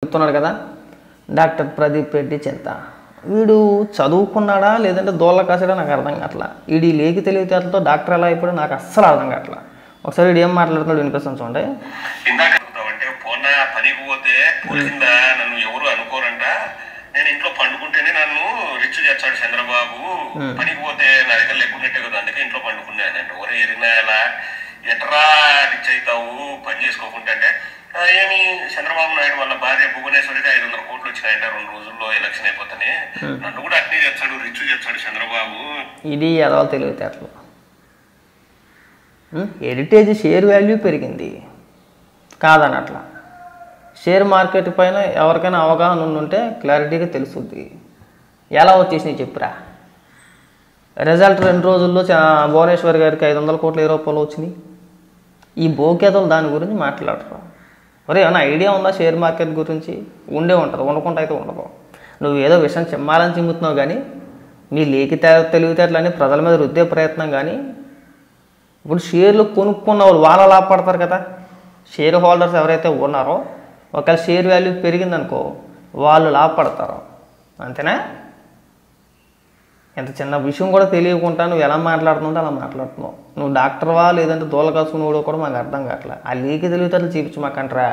చెప్తున్నాడు కదా డాక్టర్ ప్రదీప్ రెడ్డి చింత. వీడు చదువుకున్నాడా లేదంటే దోళ్ళ కాసాడా నాకు అర్థం కావట్లా. వీడి లేకి తెలివితేటలతో డాక్టర్ ఎలా అయిపోయాడో నాకు అస్సలు అర్థం కావట్లా. ఒకసారి వీడు ఏం మాట్లాడుతున్నాడు వినిపిస్తాను చూడండి. పనికి పోతే పోలిందా నన్ను ఎవరు అనుకోరంట, నేను ఇంట్లో పండుకుంటేనే నన్ను రిచ్ చేస్తాడు చంద్రబాబు, పనికి పోతే నా దగ్గర లేకుంటే కదా అందుకే ఇంట్లో పండుకున్నానంటే. ఒరే ఎరిగినాయలా ఎట్రా రిచ్ అవుతావు పని చేసుకోకుంటే అంటే ఏమి చంద్రబాబు నాయుడు వాళ్ళ భార్య భువనేశ్వరికి 500 కోట్లు వచ్చినాయంట 2 రోజుల్లో ఎలక్షన్ అయిపోతానే, నన్ను కూడా అట్నే చేస్తాడు రిచ్ చేస్తాడు చంద్రబాబు. ఇది ఎదవ తెలివితేటలు. హెరిటేజ్ షేర్ వాల్యూ పెరిగింది కాదనట్లా. షేర్ మార్కెట్ పైన ఎవరికైనా అవగాహన ఉండుంటే క్లారిటీగా తెలుస్తుంది. ఎలా వచ్చేసినాయి చెప్పురా. రిజల్ట్ 2 రోజుల్లో భువనేశ్వర్ గారికి 500 కోట్ల రూపాయలు వచ్చినాయి. ఈ బోకేతలు దాని గురించి మాట్లాడరు. మరి ఏమైనా ఐడియా ఉందా షేర్ మార్కెట్ గురించి? ఉండే ఉంటుంది, ఉండకుండా అయితే ఉండదు. నువ్వు ఏదో విషయం చిమ్మాలని చిమ్ముతున్నావు కానీ నీ లేకి తెలివితేటలని ప్రజల మీద రుద్దే ప్రయత్నం కానీ. ఇప్పుడు షేర్లు కొనుక్కున్న వాళ్ళు వాళ్ళ లాభపడతారు కదా. షేర్ హోల్డర్స్ ఎవరైతే ఉన్నారో ఒకవేళ షేర్ వాల్యూ పెరిగిందనుకో వాళ్ళు లాభపడతారు, అంతేనా? ఎంత చిన్న విషయం కూడా తెలియకుండా నువ్వు ఎలా మాట్లాడుతుంటే అలా మాట్లాడుతున్నావు. నువ్వు డాక్టర్వా లేదంటే దూల కాసుకుని కూడా మాకు అర్థం కావట్లే. ఆ లీకి తెలివితేటలు చూపించు మాకంటరా.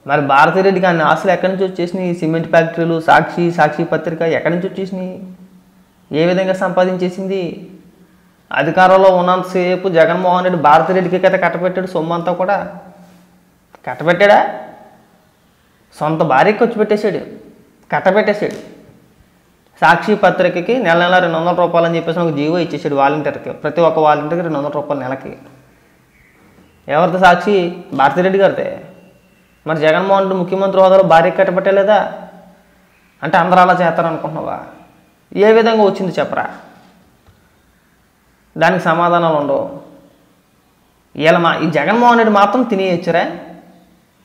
మరి భారతిరెడ్డికి అన్ని ఆస్తులు ఎక్కడి నుంచి వచ్చేసినాయి? సిమెంట్ ఫ్యాక్టరీలు, సాక్షి పత్రిక ఎక్కడి నుంచి వచ్చేసినాయి? ఏ విధంగా సంపాదించేసింది? అధికారంలో ఉన్నంతసేపు జగన్మోహన్ రెడ్డి భారతిరెడ్డికి కదా కట్టబెట్టాడు సొమ్ము అంతా కూడా. కట్టబెట్టాడా? సొంత భార్యకి వచ్చి పెట్టేశాడు, కట్టబెట్టేశాడు. సాక్షి పత్రికకి నెల 200 రూపాయలు అని చెప్పేసి ఒక జీవో ఇచ్చేసాడు వాలంటీర్కి. ప్రతి ఒక్క వాలంటీర్కి 200 రూపాయలు నెలకి. ఎవరిది సాక్షి? భారతిరెడ్డి గారిదే. మరి జగన్మోహన్ రెడ్డి ముఖ్యమంత్రి హోదాలో భార్యకి కట్టబెట్టలేదా? అంటే అందరూ అలా చేస్తారనుకుంటున్నావా? ఏ విధంగా వచ్చింది చెప్పరా. దానికి సమాధానాలు ఉండవు. ఇలా ఈ జగన్మోహన్ రెడ్డి మాత్రం తినేయచ్చురా.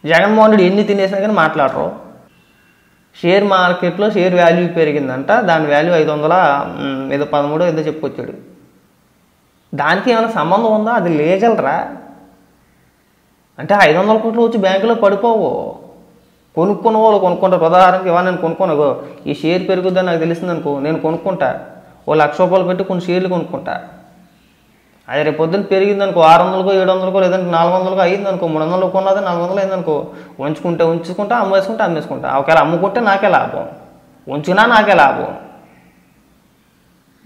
జగన్మోహన్ రెడ్డి ఎన్ని తినేసినా కానీ మాట్లాడరు. షేర్ మార్కెట్లో షేర్ వాల్యూ పెరిగిందంట, దాని వాల్యూ 500 ఏదో 13 ఏదో చెప్పుకొచ్చాడు. దానికి ఏమైనా సంబంధం ఉందా? అది లేజలరా. అంటే 500 కోట్లు వచ్చి బ్యాంకులో పడిపోవు. కొనుక్కున్న వాళ్ళు కొనుక్కుంటారు. ఉదాహరణకి ఇవాళ నేను కొనుక్కోను, ఈ షేర్ పెరుగుద్దని నాకు తెలిసింది అనుకో, నేను కొనుక్కుంటా. ఓ 1,00,000 రూపాయలు పెట్టి కొన్ని షేర్లు కొనుక్కుంటా. అది రేపు పొద్దున్న పెరిగిందనుకో 600కో 700కో లేదంటే 400కో అయ్యిందనుకో, 300 కొన్నది 400 అయిందనుకో, ఉంచుకుంటా అమ్మేసుకుంటా. ఒకవేళ అమ్ముకుంటే నాకే లాభం, ఉంచుకున్నా నాకే లాభం.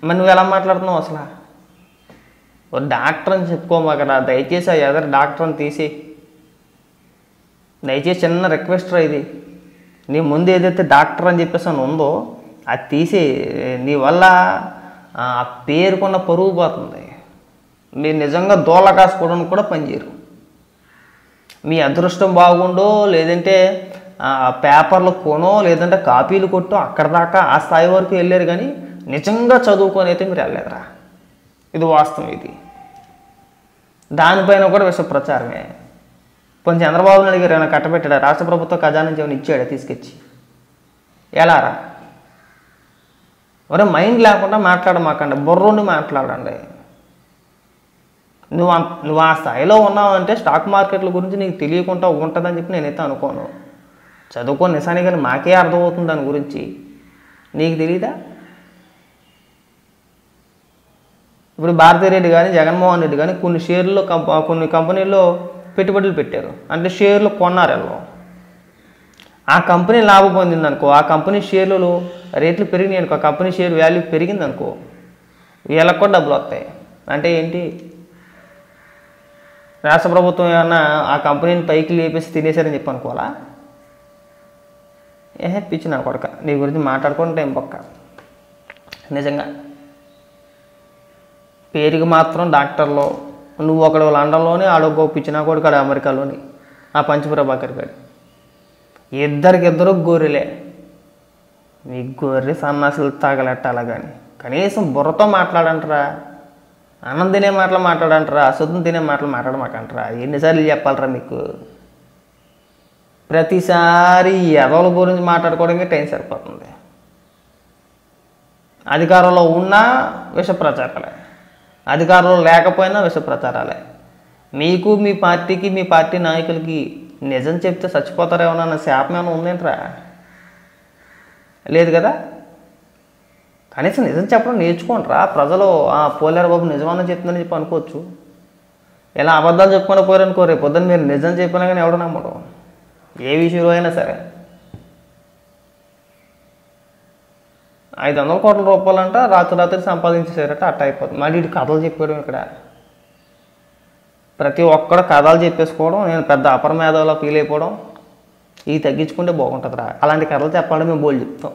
మరి నువ్వు ఎలా మాట్లాడుతున్నావు అసలు? ఓ డాక్టర్ అని చెప్పుకోమాకరా దయచేసి. ఆ ఎదరు డాక్టర్ అని తీసి దయచేసి చిన్న రిక్వెస్ట్ ఇది. నీ ముందు ఏదైతే డాక్టర్ అని చెప్పేసి అని ఉందో అది తీసి. నీ వల్ల ఆ పేరుకున్న పరువు పోతుంది. మీరు నిజంగా దోళ్ళ కాసుకోవడానికి కూడా పనిచేయరు. మీ అదృష్టం బాగుండో లేదంటే పేపర్లు కొనో లేదంటే కాపీలు కొట్టో అక్కడ దాకా ఆ స్థాయి వరకు వెళ్ళారు కానీ నిజంగా చదువుకొని అయితే మీరు వెళ్ళలేదురా. ఇది వాస్తవం. ఇది దానిపైన కూడా విష ప్రచారమే. కొంచెం చంద్రబాబు నాయుడు గారు ఏమైనా కట్టబెట్టాడా? రాష్ట్ర ప్రభుత్వ ఖజానా నుంచి ఏమైనా ఇచ్చాడా తీసుకొచ్చి? ఎలారా? ఒరే మైండ్ లేకుండా మాట్లాడమాకండి, బుర్రుండి మాట్లాడండి. నువ్వు ఆ స్థాయిలో ఉన్నావంటే స్టాక్ మార్కెట్ల గురించి నీకు తెలియకుండా ఉంటుందని చెప్పి నేనైతే అనుకోను. చదువుకొని నిజానికి కానీ మాకే అర్థమవుతుంది దాని గురించి, నీకు తెలీదా? ఇప్పుడు భారతిరెడ్డి కానీ జగన్మోహన్ రెడ్డి కానీ కొన్ని షేర్లు కొన్ని కంపెనీల్లో పెట్టుబడులు పెట్టారు. అంటే షేర్లు కొన్నారు. వీళ్ళు ఆ కంపెనీ లాభం పొందిందనుకో, ఆ కంపెనీ షేర్లు రేట్లు పెరిగినాయి అనుకో, ఆ కంపెనీ షేర్ వాల్యూ పెరిగిందనుకో, వీళ్ళకి కూడా డబ్బులు వస్తాయి. అంటే ఏంటి? రాష్ట్ర ప్రభుత్వం ఏమన్నా ఆ కంపెనీని పైకి లేపేసి తినేశారని చెప్పి అనుకోవాలా? పిచ్చి నా కొడక, నీ గురించి మాట్లాడుకుంటే ఏం పక్క. నిజంగా పేరుకి మాత్రం డాక్టర్లో నువ్వు ఒకడు లండన్లోని ఆడొక పిచ్చిన కొడుకు ఆడు అమెరికాలోని ఆ పంచప్రభాకర్ గారు. ఇద్దరికిద్దరు గొర్రెలే. మీ గొర్రె సన్నాసులు తాగలెట్టాలా కానీ కనీసం బుర్రతో మాట్లాడంటారా? అన్నం తినే మాటలు మాట్లాడంటారా? అశుద్ధం తినే మాటలు మాట్లాడమాకంటారా? ఎన్నిసార్లు చెప్పాలరా మీకు? ప్రతిసారి ఎదవల గురించి మాట్లాడుకోవడానికి టైం సరిపోతుంది. అధికారంలో ఉన్నా విష ప్రచారాలే, అధికారంలో లేకపోయినా విష ప్రచారాలే. మీకు మీ పార్టీకి మీ పార్టీ నాయకులకి నిజం చెప్తే చచ్చిపోతారేమో అన్న శాపం ఏమైనా ఉందేంట్రా? లేదు కదా. కనీసం నిజం చెప్పడం నేర్చుకోండిరా. ప్రజలు పోలేరు బాబు నిజమన్నా చెప్తుందని చెప్పి అనుకోవచ్చు. ఇలా అబద్ధాలు చెప్పుకొని పోయారనుకో, రేపు పొద్దున్న మీరు నిజం చెప్పినా కానీ ఎవడు నమ్మడం, ఏ విషయంలో అయినా సరే. 500 కోట్ల రూపాయలంట రాత్రి సంపాదించేసారట. అట్ట అయిపోతుంది. మళ్ళీ ఇటు కథలు చెప్పాడు. ఇక్కడ ప్రతి ఒక్కడు కథలు చెప్పేసుకోవడం, నేను పెద్ద అపర మేధావిలో ఫీల్ అయిపోవడం, ఇవి తగ్గించుకుంటే బాగుంటుందిరా. అలాంటి కథలు చెప్పాలంటే మేము బోల్డ్ చెప్తాం.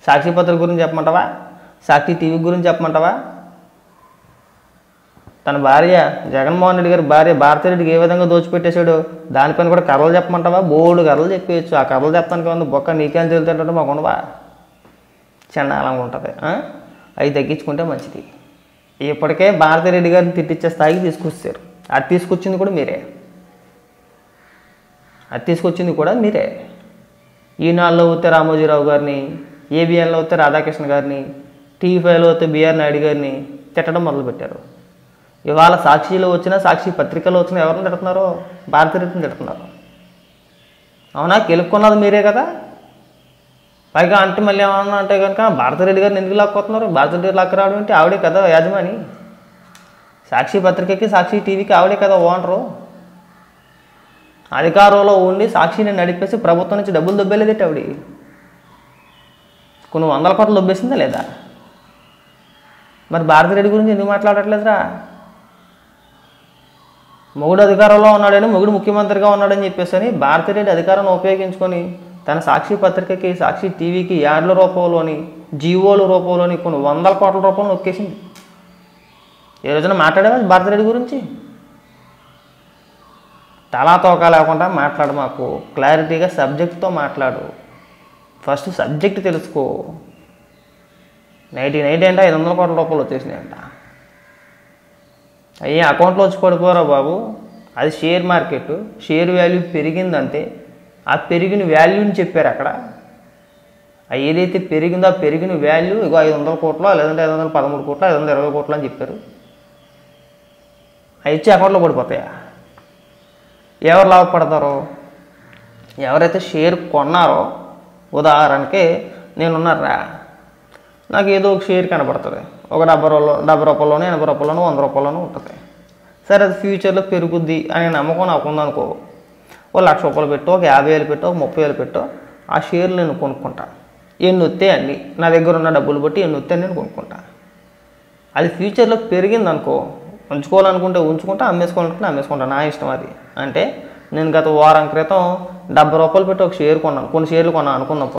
సాక్షి పత్రిక గురించి చెప్పమంటావా? సాక్షి టీవీ గురించి చెప్పమంటావా? తన భార్య జగన్మోహన్ రెడ్డి గారి భార్య భారతిరెడ్డికి ఏ విధంగా దోచిపెట్టేశాడు దానిపైన కూడా కథలు చెప్పమంటావా? బోల్డ్ కథలు చెప్పేయచ్చు. ఆ కథలు చెప్తానికి ఉంది బొక్క నీకేం తెలుతుంటే మాకు ఉండవా? చండాలంగా ఉంటుంది. అవి తగ్గించుకుంటే మంచిది. ఇప్పటికే భారతిరెడ్డి గారిని తిట్టించే స్థాయికి తీసుకొచ్చారు. అది తీసుకొచ్చింది కూడా మీరే. ఈనాడులో వస్తే రామోజీరావు గారిని, ఏబిఎన్లో వస్తే రాధాకృష్ణ గారిని, టీవీ5లో వస్తే బిఆర్ నాయుడు గారిని తిట్టడం మొదలుపెట్టారు. ఇవాళ సాక్షిలో వచ్చినా, సాక్షి పత్రికలో వచ్చినా ఎవరిని తిడుతున్నారో? భారతిరెడ్డిని తిడుతున్నారు. అవునా? గెలుపుకున్నది మీరే కదా. పైగా అంటే మళ్ళీ ఏమన్నా అంటే కనుక భారతిరెడ్డి గారిని ఎందుకు లాక్కొస్తున్నారు? భారతిరెడ్డి లాక్కు రావడం ఏంటి? ఆవిడే కదా యాజమాని. సాక్షి పత్రికకి, సాక్షి టీవీకి ఆవిడే కదా ఓనరు. అధికారంలో ఉండి సాక్షిని నడిపేసి ప్రభుత్వం నుంచి డబ్బులు దొబ్బేలేదేంటి ఆవిడ? కొన్ని 100 కోట్లు దొబ్బేసిందా లేదా? మరి భారతిరెడ్డి గురించి ఎందుకు మాట్లాడట్లేదురా? మొగుడు అధికారంలో ఉన్నాడని, మొగుడు ముఖ్యమంత్రిగా ఉన్నాడని చెప్పేసి అని భారతిరెడ్డి అధికారాన్ని ఉపయోగించుకొని తన సాక్షి పత్రికకి, సాక్షి టీవీకి యాడ్ల రూపంలోని, జీవోల రూపంలోని కొన్ని 100 కోట్ల రూపాయలు నొక్కేసింది. ఏ రోజున మాట్లాడేవా భారతిరెడ్డి గురించి? తలా తోక లేకుండా మాట్లాడు. మాకు క్లారిటీగా సబ్జెక్ట్తో మాట్లాడు. ఫస్ట్ సబ్జెక్ట్ తెలుసుకో. 90 అంటే 500 కోట్ల రూపాయలు వచ్చేసినాయంట. అయ్యి అకౌంట్లో వచ్చి పడిపోరా బాబు. అది షేర్ మార్కెట్. షేర్ వాల్యూ పెరిగిందంటే ఆ పెరిగిన వాల్యూని చెప్పారు అక్కడ. ఏదైతే పెరిగిందో ఆ పెరిగిన వాల్యూ ఇగో 500 కోట్లు, లేదంటే 513 కోట్లు, 520 కోట్లు అని చెప్పారు. అవి ఇచ్చి అకౌంట్లో పడిపోతాయా? ఎవరు లాభపడతారో? ఎవరైతే షేర్ కొన్నారో, ఉదాహరణకి నేనున్నారా, నాకు ఏదో ఒక షేర్ కనబడుతుంది, ఒక 70 రూపాయల్లోనూ, 80 రూపాయల్లోనూ, 100 రూపాయల్లోనూ ఉంటుంది. సరే అది ఫ్యూచర్లో పెరుగుద్ది అనే నమ్మకం నాకు ఉందనుకో, ఓ 1,00,000 రూపాయలు పెట్టో, ఒక 50,000 పెట్టో, 30,000 పెట్టో ఆ షేర్లు నేను కొనుక్కుంటా. ఎన్ని వస్తే అన్ని, నా దగ్గర ఉన్న డబ్బులు బట్టి ఎన్ని వస్తే నేను కొనుక్కుంటా. అది ఫ్యూచర్లో పెరిగిందనుకో, ఉంచుకోవాలనుకుంటే ఉంచుకుంటా, అమ్మేసుకోవాలనుకుంటే అమ్మేసుకుంటా, నా ఇష్టం అది. అంటే నేను గత వారం క్రితం 70 రూపాయలు పెట్టి ఒక షేర్ కొన్నాను, కొన్ని షేర్లు కొన్నాను అనుకుందాం.